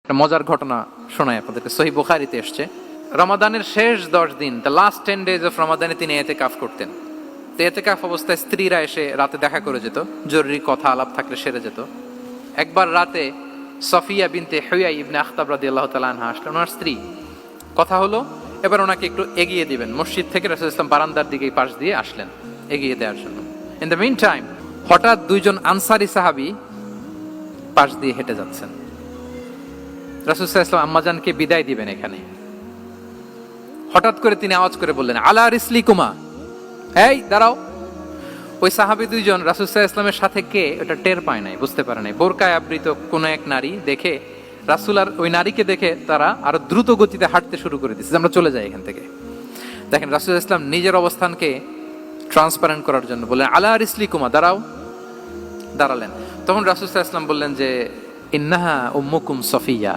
একটা মজার ঘটনা শোনায় আপনাদেরকে। সহিহ বুখারীতে এসেছে, রমাদানের শেষ 10 দিন, দ্য লাস্ট 10 days অফ রমাদানে তিনি এতেকাফ করতেন। তো এতেকাফ অবস্থায় স্ত্রীরা এসে রাতে দেখা করে যেত, জরুরি কথা আলাপ থাকলে সেরে যেত। একবার রাতে সফিয়া বিনতে হুয়াই ইবনে আখতাব রাদিয়াল্লাহু তাআলা আনহা আসলেন, ওনার স্ত্রী। কথা হলো এবার ওনাকে একটু এগিয়ে দিবেন, মসজিদ থেকে রাসূলুল্লাহ সাল্লাল্লাহু আলাইহি ওয়াসাল্লাম বারান্দার দিকে পাশ দিয়ে আসলেন এগিয়ে দেওয়ার জন্য। ইন দ্য মিন টাইম হঠাৎ দুইজন আনসারী সাহাবী পাশ দিয়ে হেঁটে যাচ্ছেন। রাসূলুল্লাহ সাল্লাল্লাহু আলাইহি ওয়াসাল্লাম আম্মাজানকে বিদায় দিবেন এখানে, হঠাৎ করে তিনি আওয়াজ করে বললেন, আলা রিসলিকুমা, এই দাঁড়াও। ওই সাহাবী দুইজন রাসূল সাল্লাল্লাহু আলাইহি ওয়াসাল্লামের সাথে কে ওটা টের পায় নাই, বুঝতে পারে নাই। বোরকায় আবৃত কোন এক নারী দেখে রাসূল আর ওই নারীকে দেখে তারা আরো দ্রুত গতিতে হাঁটতে শুরু করে দিচ্ছে, আমরা চলে যাই এখান থেকে। দেখেন রাসূল সাল্লাল্লাহু আলাইহি ওয়াসাল্লাম নিজের অবস্থানকে ট্রান্সপারেন্ট করার জন্য বললেন, আলা রিসলিকুমা, দাঁড়াও। দাঁড়ালেন। তখন রাসূল সাল্লাল্লাহু আলাইহি ওয়াসাল্লাম বললেন যে, ইন্নাহা উম্মুকুম সফিয়া,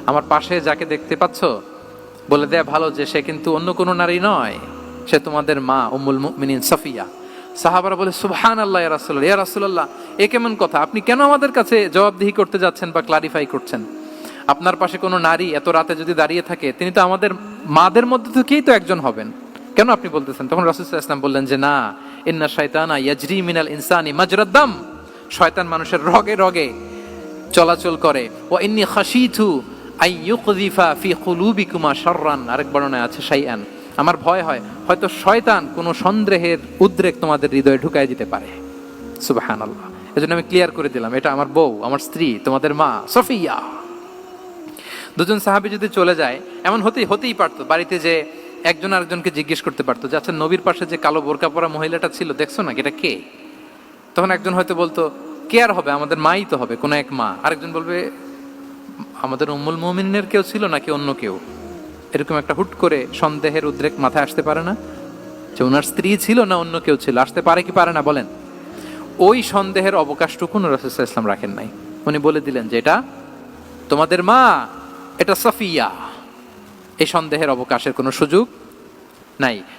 আমার পাশে যাকে দেখতে পাচ্ছ বলে দেয়া ভালো যে সে কিন্তু অন্য কোনো নারী নয়, সে তোমাদের মা উম্মুল মুমিনিন সফিয়া। সাহাবারা বলে, সুবহানাল্লাহ ইয়া রাসূলুল্লাহ, ইয়া রাসূলুল্লাহ, এ কেমন কথা? আপনি কেন আমাদের কাছে জবাবদিহি করতে যাচ্ছেন বা ক্লারিফাই করছেন? আপনার পাশে কোনো নারী এত রাতে যদি দাঁড়িয়ে থাকে, তিনি তো আমাদের মাদের মধ্যে থেকেই তো একজন হবেন, কেন আপনি বলতেছেন? তখন রাসূল সাল্লাল্লাহু আলাইহি ওয়াসাল্লাম বললেন যে, না, ইন্না শাইতানা ইয়াজরি মিনাল ইনসানি মাজরাদ দাম, শয়তান মানুষের রগে রগে চলাচল করে। ওয়া ইন্নী খাশিতু আই ইউকযিফা ফি কুলুবিকুমা শাররান, আরেক বর্ণনায় আছে শাইআন, আমার ভয় হয় হয়তো শয়তান কোনো সন্দেহের উদ্রেক তোমাদের হৃদয়ে ঢুকায় দিতে পারে। সুবহানাল্লাহ। এজন্য আমি ক্লিয়ার করে দিলাম, এটা আমার বউ, আমার স্ত্রী, তোমাদের মা সফিয়া। দুজন সাহাবী যদি চলে যায়, এমন হতেই পারতো বাড়িতে যে একজন আরেকজনকে জিজ্ঞেস করতে পারতো যে, আচ্ছা নবীর পাশে যে কালো বোরকা পরা মহিলাটা ছিল দেখছো না, এটা কে? তখন একজন হয়তো বলতো, কে আর হবে, আমাদের মাই তো হবে, কোনো এক মা। আরেকজন বলবে, আমাদের উম্মুল মুমিনিনের কেউ ছিল নাকি অন্য কেউ? এরকম একটা হুট করে সন্দেহের উদ্রেক মাথায় আসতে পারে না যে ওনার স্ত্রী ছিল না অন্য কেউ ছিল? আসতে পারে কি পারে না বলেন? ওই সন্দেহের অবকাশটুকু রাসূল সাল্লাল্লাহু আলাইহি ওয়াসাল্লাম রাখেন নাই। উনি বলে দিলেন যে এটা তোমাদের মা, এটা সফিয়া। এই সন্দেহের অবকাশের কোনো সুযোগ নাই।